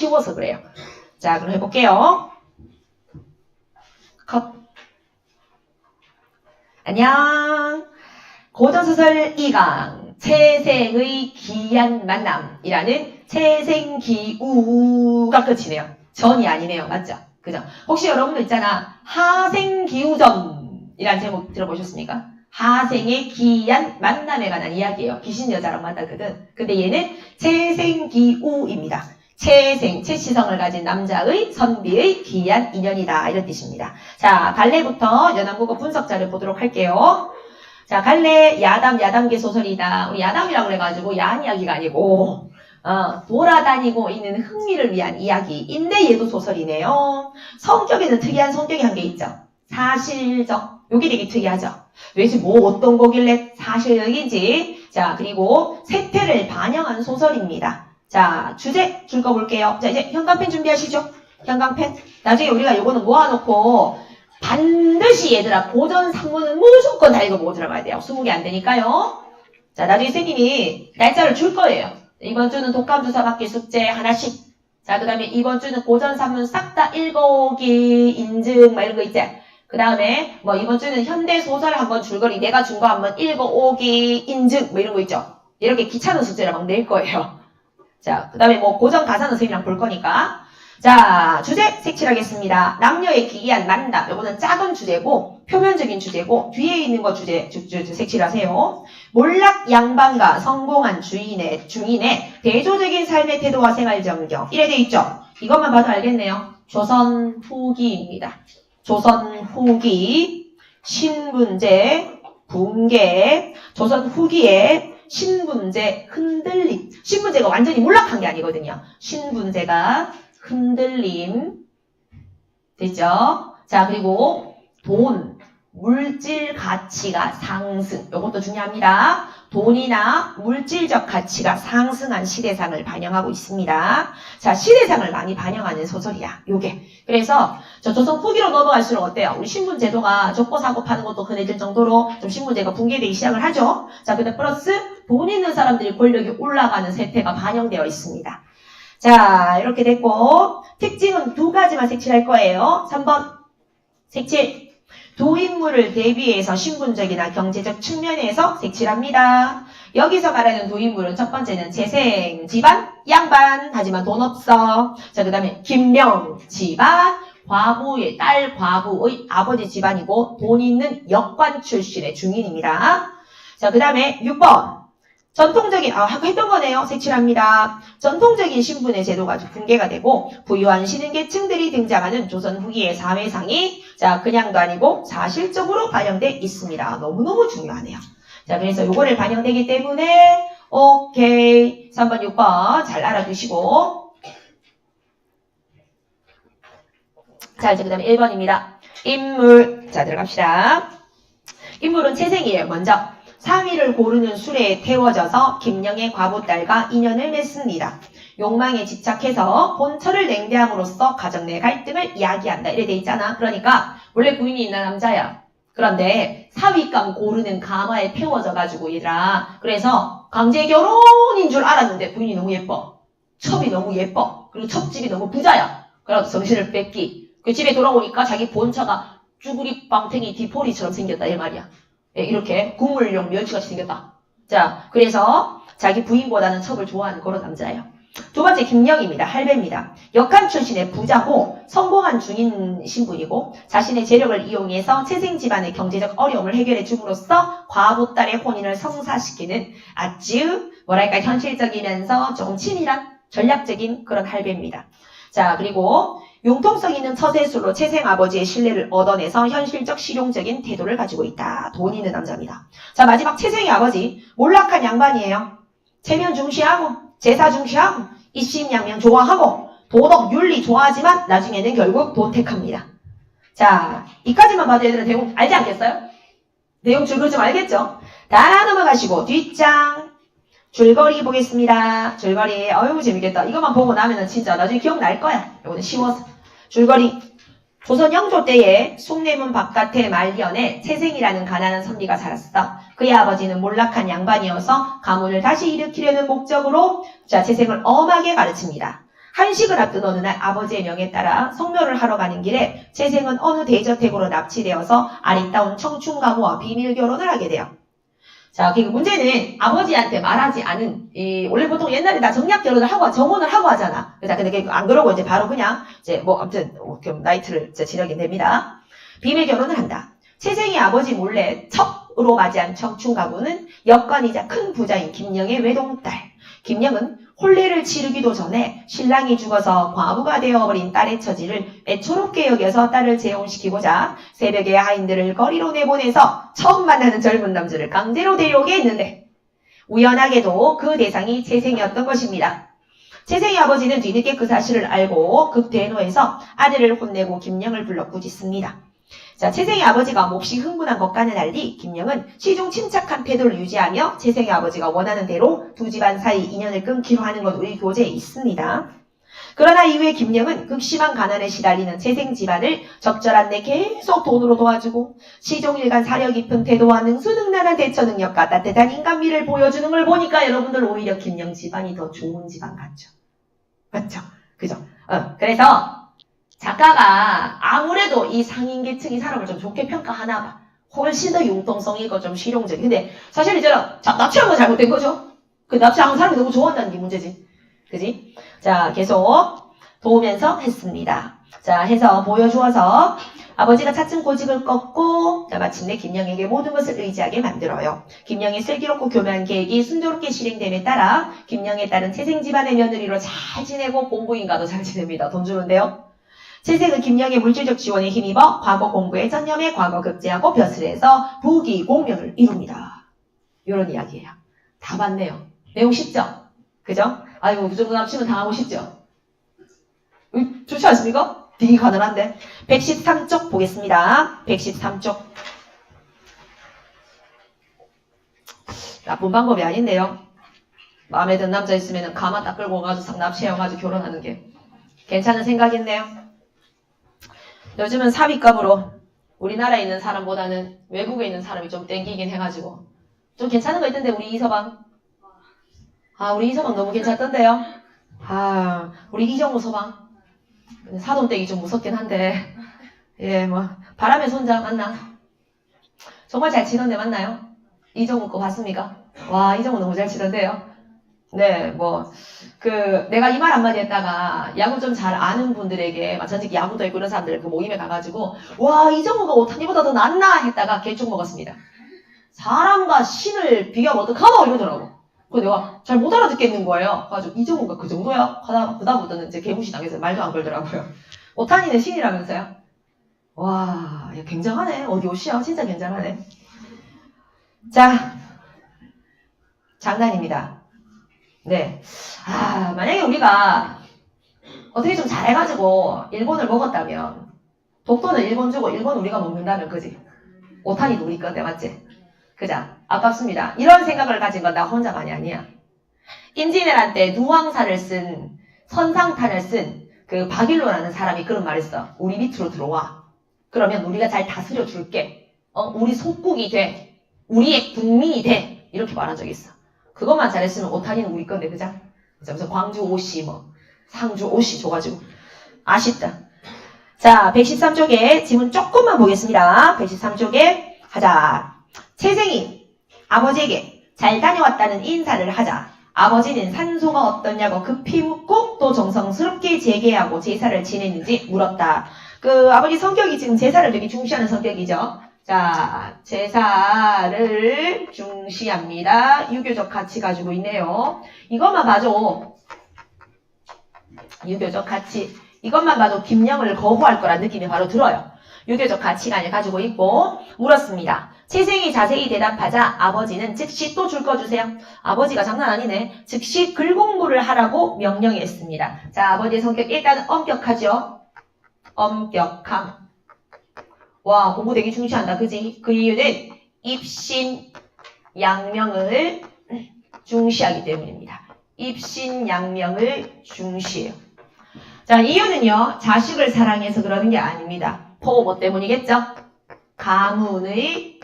쉬워서 그래요. 자, 그럼 해볼게요. 컷. 안녕. 고전소설 2강 채생의 기이한 만남이라는 채생기우가 끝이네요. 전이 아니네요. 맞죠? 그죠? 혹시 여러분도 있잖아. 하생기우전이라는 제목 들어보셨습니까? 하생의 기이한 만남에 관한 이야기예요. 귀신 여자랑 만나거든. 근데 얘는 채생기우입니다. 채시성을 가진 남자의 선비의 기이한 인연이다. 이런 뜻입니다. 자, 갈래부터 연안국어 분석자를 보도록 할게요. 자, 갈래 야담계 소설이다. 우리 야담이라고 그래가지고 야한 이야기가 아니고 돌아다니고 있는 흥미를 위한 이야기인데 얘도 소설이네요. 성격에는 특이한 성격이 한 게 있죠. 사실적. 요게 되게 특이하죠. 왜지 뭐 어떤 거길래 사실적인지. 자, 그리고 세태를 반영한 소설입니다. 자, 주제 읽어볼게요. 자, 이제 형광펜 준비하시죠. 형광펜. 나중에 우리가 요거는 모아놓고 반드시 얘들아 고전 산문은 무조건 다 읽어보고 들어가야 돼요. 20개 안 되니까요. 자, 나중에 선생님이 날짜를 줄 거예요. 이번 주는 독감주사 받기 숙제 하나씩. 자, 그 다음에 이번 주는 고전 산문 싹 다 읽어오기 인증 막 이런 거 있지. 그 다음에 뭐 이번 주는 현대소설 한번 줄거리 내가 준 거 한번 읽어오기 인증 뭐 이런 거 있죠. 이렇게 귀찮은 숙제를 막 낼 거예요. 자, 그 다음에 뭐 고전 가사는 선생님이랑 볼 거니까. 자, 주제 색칠하겠습니다. 남녀의 기이한 만남. 요거는 작은 주제고 표면적인 주제고 뒤에 있는 거 주제 색칠하세요. 몰락 양반과 성공한 중인의 대조적인 삶의 태도와 생활 정경. 이래 돼 있죠. 이것만 봐도 알겠네요. 조선 후기입니다. 조선 후기 신분제 붕괴 조선 후기에 신분제 흔들림. 신분제가 완전히 몰락한 게 아니거든요. 신분제가 흔들림. 됐죠? 자, 그리고 돈, 물질 가치가 상승. 이것도 중요합니다. 돈이나 물질적 가치가 상승한 시대상을 반영하고 있습니다. 자, 시대상을 많이 반영하는 소설이야. 요게. 그래서 저 조선 후기로 넘어갈수록 어때요? 우리 신분제도가 족보 사고 파는 것도 흔해질 정도로 좀 신분제가 붕괴되기 시작을 하죠. 자, 근데 플러스 돈 있는 사람들이 권력이 올라가는 세태가 반영되어 있습니다. 자, 이렇게 됐고 특징은 두 가지만 색칠할 거예요. 3번 색칠. 두 인물을 대비해서 신분적이나 경제적 측면에서 색칠합니다. 여기서 말하는 두 인물은 첫 번째는 재생 집안 양반 하지만 돈 없어. 자, 그 다음에 김명 집안 과부의 딸 과부의 아버지 집안이고 돈 있는 역관 출신의 중인입니다. 자, 그 다음에 6번 전통적인 했던 거네요. 색칠합니다. 전통적인 신분의 제도가 붕괴가 되고 부유한 신흥계층들이 등장하는 조선 후기의 사회상이 자 그냥도 아니고 사실적으로 반영돼 있습니다. 너무너무 중요하네요. 자, 그래서 요거를 반영되기 때문에 오케이 3번 6번 잘 알아두시고 자, 이제 그 다음에 1번입니다. 인물. 자, 들어갑시다. 인물은 채생이에요. 먼저 사위를 고르는 수레에 태워져서 김영의 과부딸과 인연을 맺습니다. 욕망에 집착해서 본처를 냉대함으로써 가정 내 갈등을 이야기한다. 이래 돼 있잖아. 그러니까 원래 부인이 있는 남자야. 그런데 사위감 고르는 가마에 태워져가지고 얘들아. 그래서 강제 결혼인 줄 알았는데 부인이 너무 예뻐. 첩이 너무 예뻐. 그리고 첩집이 너무 부자야. 그래서 정신을 뺏기. 그 집에 돌아오니까 자기 본처가 쭈구리 빵탱이 디포리처럼 생겼다 이 말이야. 이렇게 국물용 멸치같이 생겼다. 자, 그래서 자기 부인보다는 첩을 좋아하는 그런 남자예요. 두 번째 김영입니다. 할배입니다. 역한 출신의 부자고 성공한 중인 신분이고 자신의 재력을 이용해서 채생 집안의 경제적 어려움을 해결해 줌으로써 과부딸의 혼인을 성사시키는 아주 뭐랄까 현실적이면서 조금 치밀한 전략적인 그런 할배입니다. 자, 그리고 융통성 있는 처세술로 채생 아버지의 신뢰를 얻어내서 현실적 실용적인 태도를 가지고 있다. 돈 있는 남자입니다. 자, 마지막 채생의 아버지 몰락한 양반이에요. 체면 중시하고 제사 중시하고 입신양명 좋아하고 도덕 윤리 좋아하지만 나중에는 결국 돈 택합니다. 자, 이까지만 봐도 얘들은 내용 알지 않겠어요? 내용 줄거리 좀 알겠죠? 다 넘어가시고 뒷장 줄거리 보겠습니다. 줄거리 어휴 재밌겠다. 이것만 보고 나면은 진짜 나중에 기억날 거야. 이거는 쉬워서. 줄거리. 조선 영조 때에 숭례문 바깥의 말년에 채생이라는 가난한 선비가 살았어. 그의 아버지는 몰락한 양반이어서 가문을 다시 일으키려는 목적으로 자 채생을 엄하게 가르칩니다. 한식을 앞둔 어느 날 아버지의 명에 따라 성묘를 하러 가는 길에 채생은 어느 대저택으로 납치되어서 아리따운 청춘가무와 비밀 결혼을 하게 돼요. 자, 그 문제는 아버지한테 말하지 않은, 원래 보통 옛날에 다 정략 결혼을 하고, 정혼을 하고 하잖아. 자, 근데 안 그러고 이제 바로 그냥, 아무튼, 나이트를 지내게 됩니다. 비밀 결혼을 한다. 채생이 아버지 몰래 첩으로 맞이한 청춘가부는 여건이자 큰 부자인 김영의 외동딸. 김영은 혼례를 치르기도 전에 신랑이 죽어서 과부가 되어버린 딸의 처지를 애초롭게 여겨서 딸을 재혼시키고자 새벽에 하인들을 거리로 내보내서 처음 만나는 젊은 남자를 강제로 데려오게 했는데 우연하게도 그 대상이 채생이었던 것입니다. 채생이 아버지는 뒤늦게 그 사실을 알고 급대노해서 아들을 혼내고 김영을 불러 꾸짖습니다. 자, 채생의 아버지가 몹시 흥분한 것과는 달리 김영은 시중 침착한 태도를 유지하며 채생의 아버지가 원하는 대로 두 집안 사이 인연을 끊기로 하는 것 우리 교재에 있습니다. 그러나 이후에 김영은 극심한 가난에 시달리는 채생 집안을 적절한 데 계속 돈으로 도와주고 시종일관 사려 깊은 태도와 능수능란한 대처 능력과 따뜻한 인간미를 보여주는 걸 보니까 여러분들 오히려 김영 집안이 더 좋은 집안 같죠? 맞죠? 그죠? 그래서 작가가 아무래도 이 상인계층이 사람을 좀 좋게 평가하나 봐. 훨씬 더 융통성이 있고 좀 실용적인. 근데 사실 이제는 납치한 거 잘못된 거죠. 그 납치한 사람이 너무 좋아한다는 게 문제지. 그지? 자, 계속 도우면서 했습니다. 자, 해서 보여주어서 아버지가 차츰 고집을 꺾고 마침내 김영에게 모든 것을 의지하게 만들어요. 김영의 슬기롭고 교묘한 계획이 순조롭게 실행됨에 따라 김영의 딸은 채생 집안의 며느리로 잘 지내고 공부인과도 잘 지냅니다. 돈 주는데요. 채생은 김영의 물질적 지원에 힘입어 과거 공부에 전념해 과거 급제하고 벼슬해서 부귀공명을 이룹니다. 이런 이야기예요. 다 맞네요. 내용 쉽죠? 그죠? 아이고 그 정도 납치면 당하고 싶죠? 좋지 않습니까? 되게 가난한데. 113쪽 보겠습니다. 113쪽. 나쁜 방법이 아닌데요. 마음에 든 남자 있으면 가마 딱 끌고 가가지고 납치해가지고 결혼하는 게 괜찮은 생각이네요. 요즘은 삽입감으로 우리나라에 있는 사람보다는 외국에 있는 사람이 좀 땡기긴 해가지고 좀 괜찮은 거 있던데 우리 이서방. 우리 이서방 너무 괜찮던데요. 우리 이정우 서방. 사돈댁이 좀 무섭긴 한데 바람의 손자 맞나? 정말 잘 치던데 맞나요? 이정우 거 봤습니까? 와, 이정우 너무 잘 치던데요. 네, 내가 이 말 한마디 했다가 야구 좀 잘 아는 분들에게 전직 야구도 있고 이런 사람들 그 모임에 가가지고 와, 이정우가 오타니보다 더 낫나 했다가 개쪽 먹었습니다. 사람과 신을 비교하면 어떡하노 이러더라고. 그래서 내가 잘 못 알아듣겠는 거예요. 그래가지고 이정우가 그 정도야? 그다음부터는 이제 개무시 당해서 말도 안 걸더라고요. 오타니는 신이라면서요? 와, 야, 굉장하네. 어디 옷이야? 진짜 굉장하네. 자, 장난입니다. 네. 만약에 우리가 어떻게 좀 잘해가지고 일본을 먹었다면 독도는 일본 주고 일본 우리가 먹는다면 그지? 오타니도 우리 건데 맞지? 그자? 아깝습니다. 이런 생각을 가진 건 나 혼자만이 아니야. 임진왜란 때 누왕사를 쓴 선상탄을 쓴 그 박일로라는 사람이 그런 말을 했어. 우리 밑으로 들어와. 그러면 우리가 잘 다스려 줄게. 우리 속국이 돼. 우리의 국민이 돼. 이렇게 말한 적이 있어. 그것만 잘했으면 오타니는 우리 건데 그자? 무슨 광주 오씨 상주 오씨 줘가지고 아쉽다. 자, 113쪽에 지문 조금만 보겠습니다. 113쪽에 하자. 채생이 아버지에게 잘 다녀왔다는 인사를 하자. 아버지는 산소가 어떠냐고 급히 묻고 또 정성스럽게 재개하고 제사를 지냈는지 물었다. 그 아버지 성격이 지금 제사를 되게 중시하는 성격이죠. 자, 제사를 중시합니다. 유교적 가치 가지고 있네요. 이것만 봐도 유교적 가치, 이것만 봐도 김영을 거부할 거란 느낌이 바로 들어요. 유교적 가치관을 가지고 있고 물었습니다. 채생이 자세히 대답하자 아버지는 즉시 또 줄 거 주세요. 아버지가 장난 아니네. 즉시 글 공부를 하라고 명령했습니다. 자, 아버지의 성격 일단은 엄격하죠. 엄격함. 와, 공부 되게 중시한다. 그지? 그 이유는 입신양명을 중시하기 때문입니다. 입신양명을 중시해요. 자, 이유는요. 자식을 사랑해서 그러는 게 아닙니다. 포모 때문이겠죠? 가문의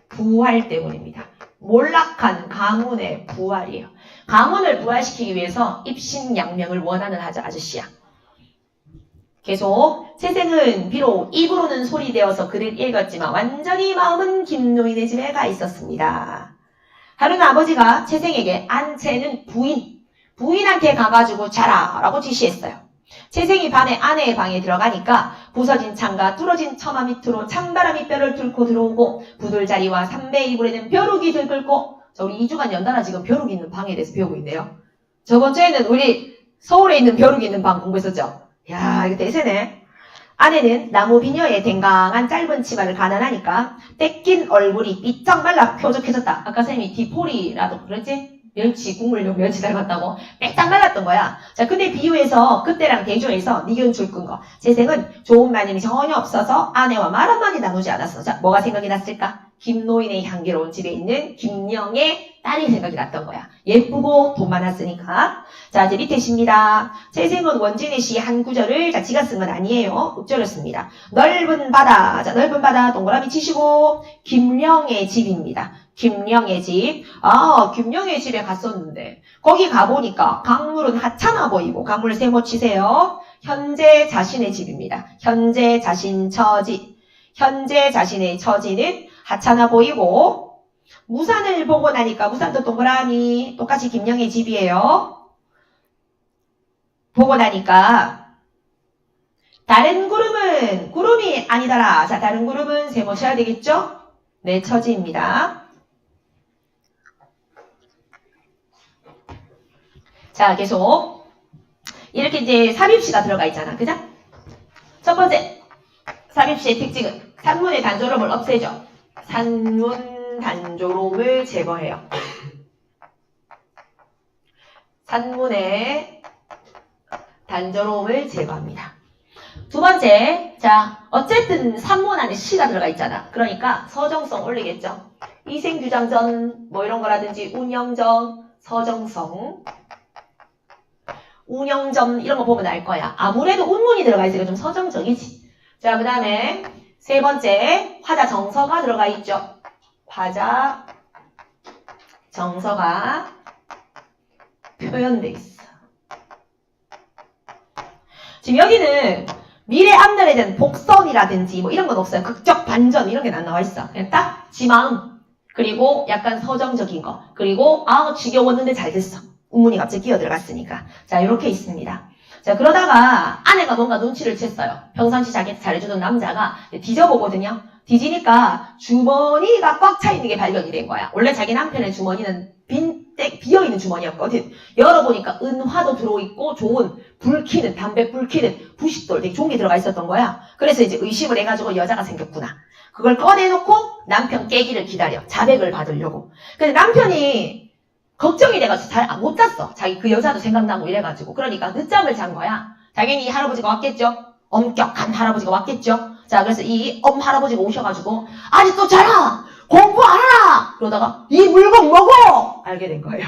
부활 때문입니다. 몰락한 가문의 부활이에요. 가문을 부활시키기 위해서 입신양명을 원하는 아저씨야. 계속 채생은 비록 입으로는 소리되어서 글을 읽었지만 완전히 마음은 김노인의 집에 가 있었습니다. 하루는 아버지가 채생에게 안채는 부인한테 가가지고 자라 라고 지시했어요. 채생이 밤에 아내의 방에 들어가니까 부서진 창과 뚫어진 처마 밑으로 찬바람이 뼈를 뚫고 들어오고 부들자리와 삼배 이불에는 벼룩이 들끓고 자, 우리 2주간 연달아 지금 벼룩이 있는 방에 대해서 배우고 있네요. 저번 주에는 우리 서울에 있는 벼룩이 있는 방 공부했었죠. 야, 이거 대세네. 아내는 나무 비녀에 댕강한 짧은 치마를 가난하니까 떼낀 얼굴이 삐쩍 말라 뾰족해졌다. 아까 선생님이 디포리라도 그랬지? 멸치, 국물용 멸치 닮았다고 빽딱 말랐던 거야. 자, 근데 비유해서 그때랑 대조해서 니견줄 끈 거. 재생은 좋은 마음이 전혀 없어서 아내와 말 한마디 나누지 않았어. 자, 뭐가 생각이 났을까? 김노인의 향기로운 집에 있는 김영의 딸이 생각이 났던 거야. 예쁘고 돈 많았으니까. 자, 이제 밑에 시입니다. 재생은 원진의 시 한 구절을 자, 지가 쓴 건 아니에요. 읍조를 씁니다. 넓은 바다. 자, 넓은 바다 동그라미 치시고 김영의 집입니다. 김영의 집. 아, 김영의 집에 갔었는데 거기 가보니까 강물은 하찮아 보이고 강물 세모 치세요. 현재 자신의 집입니다. 현재 자신 처지. 현재 자신의 처지는 하찮아 보이고 무산을 보고 나니까 무산도 동그라미 똑같이 김영의 집이에요. 보고 나니까 다른 구름은 구름이 아니더라. 자, 다른 구름은 세모 쳐야 되겠죠? 네, 처지입니다. 자, 계속 이렇게 이제 삽입시가 들어가 있잖아. 그죠? 첫 번째 삽입시의 특징은 산문의 단조롬을 없애죠. 산문 단조롬을 제거해요. 산문의 단조롬을 제거합니다. 두 번째, 자, 어쨌든 산문 안에 시가 들어가 있잖아. 그러니까 서정성 올리겠죠. 이생규장전 뭐 이런 거라든지 운영전, 서정성, 운영점 이런 거 보면 알 거야. 아무래도 운문이 들어가 있으니까 좀 서정적이지. 자, 그 다음에 세 번째 화자 정서가 들어가 있죠. 화자 정서가 표현돼 있어. 지금 여기는 미래 앞날에 대한 복선이라든지 뭐 이런 건 없어요. 극적 반전 이런 게 안 나와 있어. 그냥 딱 지 마음 그리고 약간 서정적인 거 그리고 아 지겨웠는데 잘 됐어. 운문이 갑자기 끼어 들어갔으니까. 자, 이렇게 있습니다. 자, 그러다가 아내가 뭔가 눈치를 챘어요. 평상시 자기한테 잘해주던 남자가 뒤져보거든요. 뒤지니까 주머니가 꽉 차 있는 게 발견이 된 거야. 원래 자기 남편의 주머니는 비어있는 주머니였거든. 열어보니까 은화도 들어있고 좋은 불키는 담배 불키는 부싯돌 되게 좋은 게 들어가 있었던 거야. 그래서 이제 의심을 해가지고 여자가 생겼구나. 그걸 꺼내놓고 남편 깨기를 기다려. 자백을 받으려고. 근데 남편이 걱정이 돼가지고 잘 못 잤어. 자기 그 여자도 생각나고 이래가지고. 그러니까 늦잠을 잔 거야. 당연히 이 할아버지가 왔겠죠. 엄격한 할아버지가 왔겠죠. 자, 그래서 이 할아버지가 오셔가지고 아직도 자라! 공부 안 하나! 그러다가 이 물건 먹어! 알게 된 거예요.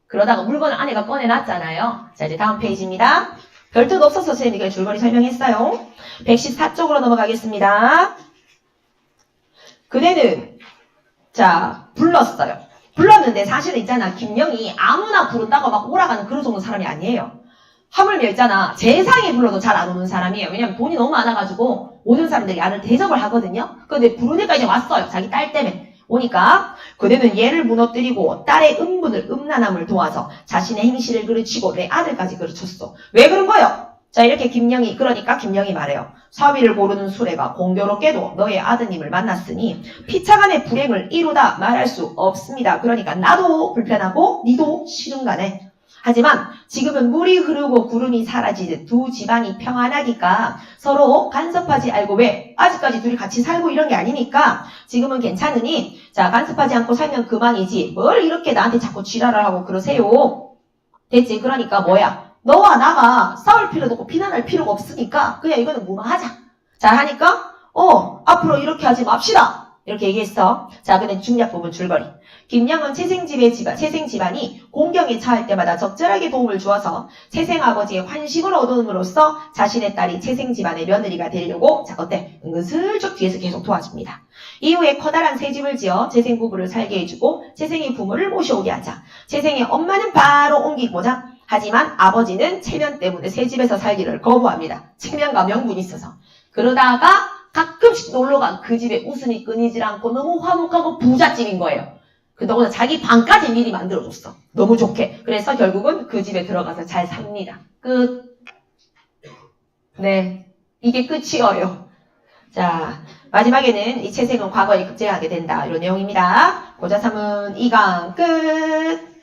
그러다가 물건을 아내가 꺼내놨잖아요. 자, 이제 다음 페이지입니다. 별 뜻 없어서 선생님이 줄거리 설명했어요. 114쪽으로 넘어가겠습니다. 그대는 자 불렀어요. 불렀는데 사실은 있잖아. 김영이 아무나 부른다고 막 오라가는 그런 정도 사람이 아니에요. 하물며 있잖아. 재상에 불러도 잘 안 오는 사람이에요. 왜냐면 돈이 너무 많아가지고 모든 사람들이 나를 대접을 하거든요. 근데 부르니까 이제 왔어요. 자기 딸 때문에. 오니까 그대는 얘를 무너뜨리고 딸의 음분을 음란함을 도와서 자신의 행실을 그르치고 내 아들까지 그르쳤어. 왜 그런 거요? 자, 이렇게 김영이 그러니까 김영이 말해요. 사위를 고르는 수레가 공교롭게도 너의 아드님을 만났으니 피차간의 불행을 이루다 말할 수 없습니다. 그러니까 나도 불편하고 니도 싫은가네. 하지만 지금은 물이 흐르고 구름이 사라지듯 두 집안이 평안하니까 서로 간섭하지 알고 왜 아직까지 둘이 같이 살고 이런 게 아니니까 지금은 괜찮으니 자 간섭하지 않고 살면 그만이지 뭘 이렇게 나한테 자꾸 지랄을 하고 그러세요. 됐지? 그러니까 뭐야? 너와 나가 싸울 필요도 없고 비난할 필요가 없으니까 그냥 이거는 무마하자. 자 하니까 앞으로 이렇게 하지 맙시다. 이렇게 얘기했어. 자 근데 중략 부분 줄거리. 김양은 채생 집안이 공경에 처할 때마다 적절하게 도움을 주어서 채생 아버지의 환심을 얻음으로써 자신의 딸이 채생 집안의 며느리가 되려고 자 어때? 은근슬쩍 뒤에서 계속 도와줍니다. 이후에 커다란 새 집을 지어 채생 부부를 살게 해주고 채생의 부모를 모셔오게 하자. 채생의 엄마는 바로 옮기고자 하지만 아버지는 체면 때문에 새 집에서 살기를 거부합니다. 체면과 명분이 있어서. 그러다가 가끔씩 놀러간 그 집에 웃음이 끊이질 않고 너무 화목하고 부잣집인 거예요. 그동안 자기 방까지 미리 만들어줬어. 너무 좋게. 그래서 결국은 그 집에 들어가서 잘 삽니다. 끝. 네. 이게 끝이에요. 자, 마지막에는 이 채생은 과거에 급제하게 된다. 이런 내용입니다. 고자 3은 2강 끝.